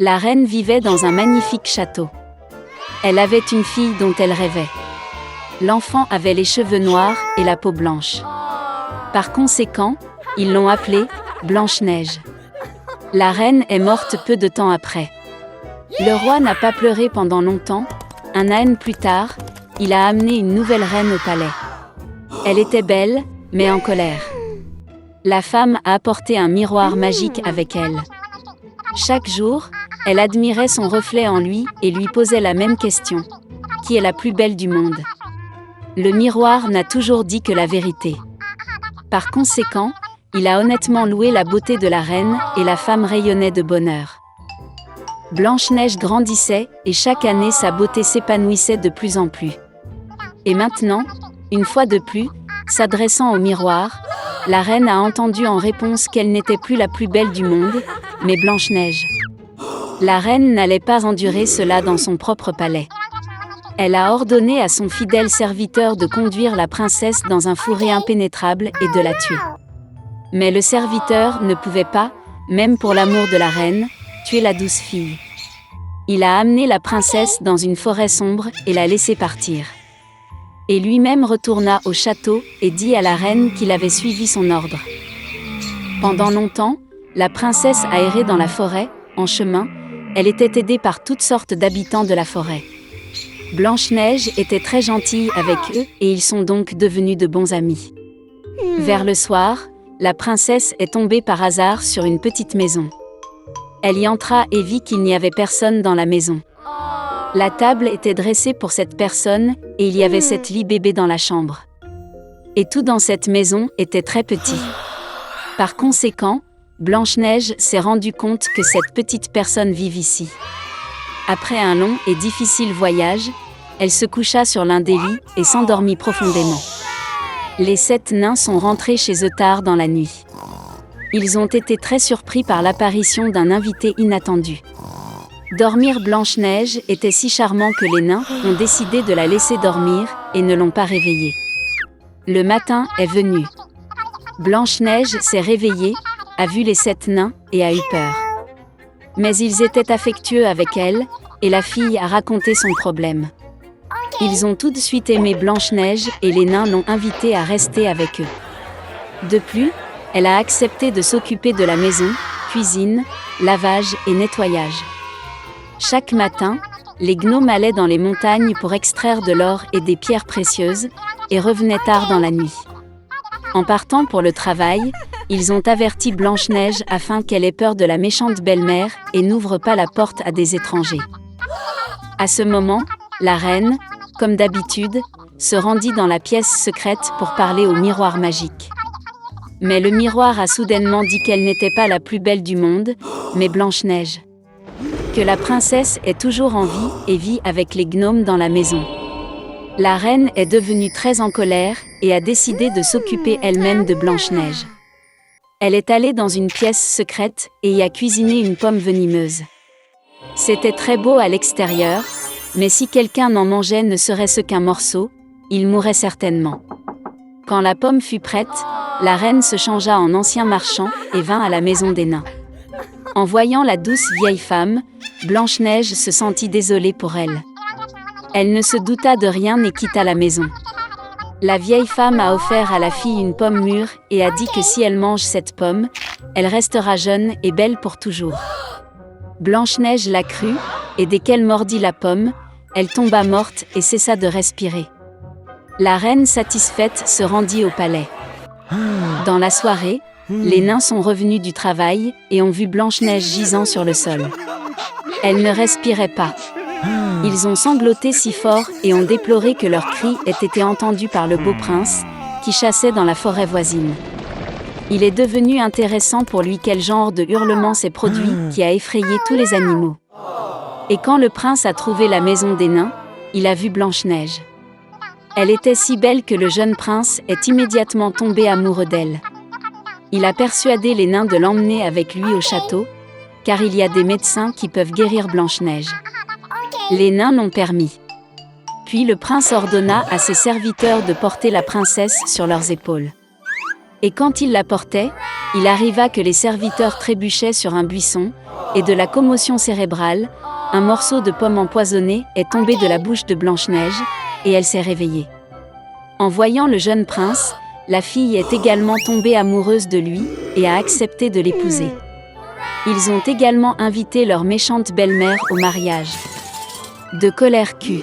La reine vivait dans un magnifique château. Elle avait une fille dont elle rêvait. L'enfant avait les cheveux noirs et la peau blanche. Par conséquent, ils l'ont appelée Blanche-Neige. La reine est morte peu de temps après. Le roi n'a pas pleuré pendant longtemps. Un an plus tard, il a amené une nouvelle reine au palais. Elle était belle, mais en colère. La femme a apporté un miroir magique avec elle. Chaque jour, elle admirait son reflet en lui et lui posait la même question. Qui est la plus belle du monde ? Le miroir n'a toujours dit que la vérité. Par conséquent, il a honnêtement loué la beauté de la reine et la femme rayonnait de bonheur. Blanche-Neige grandissait et chaque année sa beauté s'épanouissait de plus en plus. Et maintenant, une fois de plus, s'adressant au miroir, la reine a entendu en réponse qu'elle n'était plus la plus belle du monde, mais Blanche-Neige. La reine n'allait pas endurer cela dans son propre palais. Elle a ordonné à son fidèle serviteur de conduire la princesse dans un fourré impénétrable et de la tuer. Mais le serviteur ne pouvait pas, même pour l'amour de la reine, tuer la douce fille. Il a amené la princesse dans une forêt sombre et l'a laissée partir. Et lui-même retourna au château et dit à la reine qu'il avait suivi son ordre. Pendant longtemps, la princesse a erré dans la forêt. En chemin, elle était aidée par toutes sortes d'habitants de la forêt. Blanche-Neige était très gentille avec eux et ils sont donc devenus de bons amis. Vers le soir, la princesse est tombée par hasard sur une petite maison. Elle y entra et vit qu'il n'y avait personne dans la maison. La table était dressée pour cette personne et il y avait 7 lits bébés dans la chambre. Et tout dans cette maison était très petit. Par conséquent, Blanche-Neige s'est rendue compte que cette petite personne vit ici. Après un long et difficile voyage, elle se coucha sur l'un des lits et s'endormit profondément. Les 7 nains sont rentrés chez eux tard dans la nuit. Ils ont été très surpris par l'apparition d'un invité inattendu. Dormir Blanche-Neige était si charmant que les nains ont décidé de la laisser dormir et ne l'ont pas réveillée. Le matin est venu. Blanche-Neige s'est réveillée, a vu les 7 nains et a eu peur. Mais ils étaient affectueux avec elle, et la fille a raconté son problème. Ils ont tout de suite aimé Blanche-Neige et les nains l'ont invitée à rester avec eux. De plus, elle a accepté de s'occuper de la maison, cuisine, lavage et nettoyage. Chaque matin, les gnomes allaient dans les montagnes pour extraire de l'or et des pierres précieuses, et revenaient tard dans la nuit. En partant pour le travail, ils ont averti Blanche-Neige afin qu'elle ait peur de la méchante belle-mère et n'ouvre pas la porte à des étrangers. À ce moment, la reine, comme d'habitude, se rendit dans la pièce secrète pour parler au miroir magique. Mais le miroir a soudainement dit qu'elle n'était pas la plus belle du monde, mais Blanche-Neige. Que la princesse est toujours en vie et vit avec les gnomes dans la maison. La reine est devenue très en colère et a décidé de s'occuper elle-même de Blanche-Neige. Elle est allée dans une pièce secrète et y a cuisiné une pomme venimeuse. C'était très beau à l'extérieur, mais si quelqu'un en mangeait ne serait-ce qu'un morceau, il mourrait certainement. Quand la pomme fut prête, la reine se changea en ancien marchand et vint à la maison des nains. En voyant la douce vieille femme, Blanche-Neige se sentit désolée pour elle. Elle ne se douta de rien et quitta la maison. La vieille femme a offert à la fille une pomme mûre et a dit que si elle mange cette pomme, elle restera jeune et belle pour toujours. Blanche-Neige l'a crut, et dès qu'elle mordit la pomme, elle tomba morte et cessa de respirer. La reine satisfaite se rendit au palais. Dans la soirée, les nains sont revenus du travail et ont vu Blanche-Neige gisant sur le sol. Elle ne respirait pas. Ils ont sangloté si fort et ont déploré que leurs cris aient été entendus par le beau prince, qui chassait dans la forêt voisine. Il est devenu intéressant pour lui quel genre de hurlement s'est produit qui a effrayé tous les animaux. Et quand le prince a trouvé la maison des nains, il a vu Blanche-Neige. Elle était si belle que le jeune prince est immédiatement tombé amoureux d'elle. Il a persuadé les nains de l'emmener avec lui au château, car il y a des médecins qui peuvent guérir Blanche-Neige. Les nains l'ont permis. Puis le prince ordonna à ses serviteurs de porter la princesse sur leurs épaules. Et quand il la portait, il arriva que les serviteurs trébuchaient sur un buisson, et de la commotion cérébrale, un morceau de pomme empoisonnée est tombé de la bouche de Blanche-Neige, et elle s'est réveillée. En voyant le jeune prince, la fille est également tombée amoureuse de lui, et a accepté de l'épouser. Ils ont également invité leur méchante belle-mère au mariage. De colère Q.